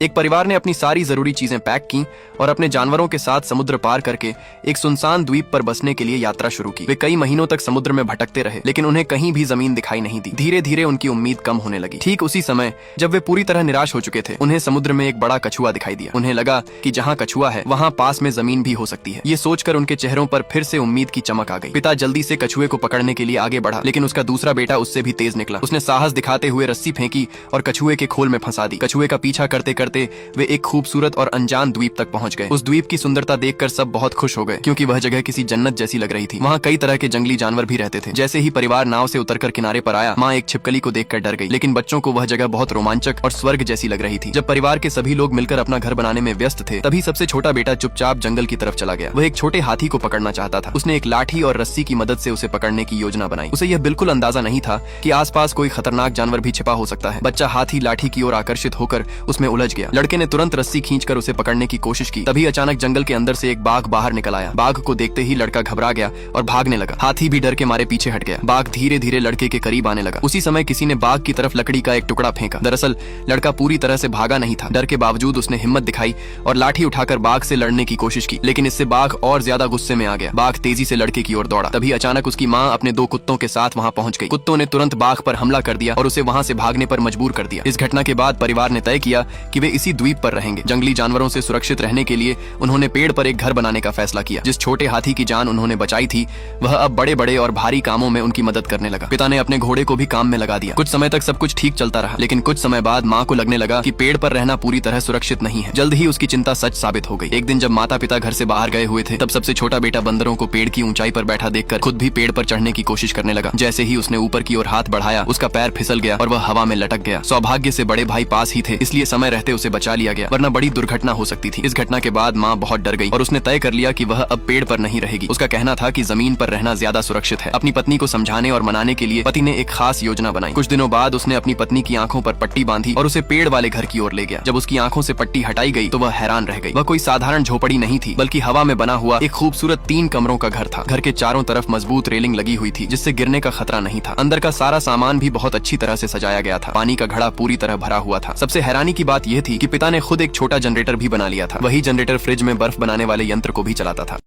एक परिवार ने अपनी सारी जरूरी चीजें पैक की और अपने जानवरों के साथ समुद्र पार करके एक सुनसान द्वीप पर बसने के लिए यात्रा शुरू की। वे कई महीनों तक समुद्र में भटकते रहे, लेकिन उन्हें कहीं भी जमीन दिखाई नहीं दी। धीरे धीरे उनकी उम्मीद कम होने लगी। ठीक उसी समय जब वे पूरी तरह निराश हो चुके थे, उन्हें समुद्र में एक बड़ा कछुआ दिखाई दिया। उन्हें लगा कि जहाँ कछुआ है वहाँ पास में जमीन भी हो सकती है। ये सोचकर उनके चेहरों पर फिर से उम्मीद की चमक आ गई। पिता जल्दी से कछुए को पकड़ने के लिए आगे बढ़ा, लेकिन उसका दूसरा बेटा उससे भी तेज निकला। उसने साहस दिखाते हुए रस्सी फेंकी और कछुए के खोल में फंसा दी। कछुए का पीछा करते करते वे एक खूबसूरत और अनजान द्वीप तक पहुंच गए। उस द्वीप की सुंदरता देखकर सब बहुत खुश हो गए, क्योंकि वह जगह किसी जन्नत जैसी लग रही थी। वहाँ कई तरह के जंगली जानवर भी रहते थे। जैसे ही परिवार नाव से उतरकर किनारे पर आया, माँ एक छिपकली को देखकर डर गई, लेकिन बच्चों को वह जगह बहुत रोमांचक और स्वर्ग जैसी लग रही थी। जब परिवार के सभी लोग मिलकर अपना घर बनाने में व्यस्त थे, तभी सबसे छोटा बेटा चुपचाप जंगल की तरफ चला गया। वह एक छोटे हाथी को पकड़ना चाहता था। उसने एक लाठी और रस्सी की मदद से उसे पकड़ने की योजना बनाई। उसे यह बिल्कुल अंदाजा नहीं था कि आसपास कोई खतरनाक जानवर भी छिपा हो सकता है। बच्चा हाथी लाठी की ओर आकर्षित होकर उसमें उलझ गया। लड़के ने तुरंत रस्सी खींचकर उसे पकड़ने की कोशिश की। तभी अचानक जंगल के अंदर से एक बाघ बाहर निकल आया। बाघ को देखते ही लड़का घबरा गया और भागने लगा। हाथी भी डर के मारे पीछे हट गया। बाघ धीरे धीरे लड़के के करीब आने लगा। उसी समय किसी ने बाघ की तरफ लकड़ी का एक टुकड़ा फेंका। दरअसल लड़का पूरी तरह से भागा नहीं था। डर के बावजूद उसने हिम्मत दिखाई और लाठी उठाकर बाघ से लड़ने की कोशिश की, लेकिन इससे बाघ और ज्यादा गुस्से में आ गया। बाघ तेजी से लड़के की ओर दौड़ा। तभी अचानक उसकी माँ अपने 2 कुत्तों के साथ वहाँ पहुंच गई। कुत्तों ने तुरंत बाघ पर हमला कर दिया और उसे वहाँ से भागने पर मजबूर कर दिया। इस घटना के बाद परिवार ने तय किया कि वे इसी द्वीप पर रहेंगे। जंगली जानवरों से सुरक्षित रहने के लिए उन्होंने पेड़ पर एक घर बनाने का फैसला किया। जिस छोटे हाथी की जान उन्होंने बचाई थी, वह अब बड़े बड़े और भारी कामों में उनकी मदद करने लगा। पिता ने अपने घोड़े को भी काम में लगा दिया। कुछ समय तक सब कुछ ठीक चलता रहा, लेकिन कुछ समय बाद माँ को लगने लगा कि पेड़ पर रहना पूरी तरह सुरक्षित नहीं है। जल्द ही उसकी चिंता सच साबित हो गई। एक दिन जब माता पिता घर से बाहर गए हुए थे, तब सबसे छोटा बेटा बंदरों को पेड़ की ऊंचाई पर बैठा देखकर खुद भी पेड़ पर चढ़ने की कोशिश करने लगा। जैसे ही उसने ऊपर की ओर हाथ बढ़ाया, उसका पैर फिसल गया और वह हवा में लटक गया। सौभाग्य से बड़े भाई पास ही थे, इसलिए समय रहते उसे बचा लिया गया, वरना बड़ी दुर्घटना हो सकती थी। इस घटना के बाद माँ बहुत डर गई और उसने तय कर लिया कि वह अब पेड़ पर नहीं रहेगी। उसका कहना था कि जमीन पर रहना ज्यादा सुरक्षित है। अपनी पत्नी को समझाने और मनाने के लिए पति ने एक खास योजना बनाई। कुछ दिनों बाद उसने अपनी पत्नी की आंखों पर पट्टी बांधी और उसे पेड़ वाले घर की ओर ले गया। जब उसकी आंखों से पट्टी हटाई गई तो वह हैरान रह गई। वह कोई साधारण झोपड़ी नहीं थी, बल्कि हवा में बना हुआ एक खूबसूरत 3 कमरों का घर था। घर के चारों तरफ मजबूत रेलिंग लगी हुई थी, जिससे गिरने का खतरा नहीं था। अंदर का सारा सामान भी बहुत अच्छी तरह से सजाया गया था। पानी का घड़ा पूरी तरह भरा हुआ था। सबसे हैरानी की बात यह थी कि पिता ने खुद एक छोटा जनरेटर भी बना लिया था। वही जनरेटर फ्रिज में बर्फ बनाने वाले यंत्र को भी चलाता था।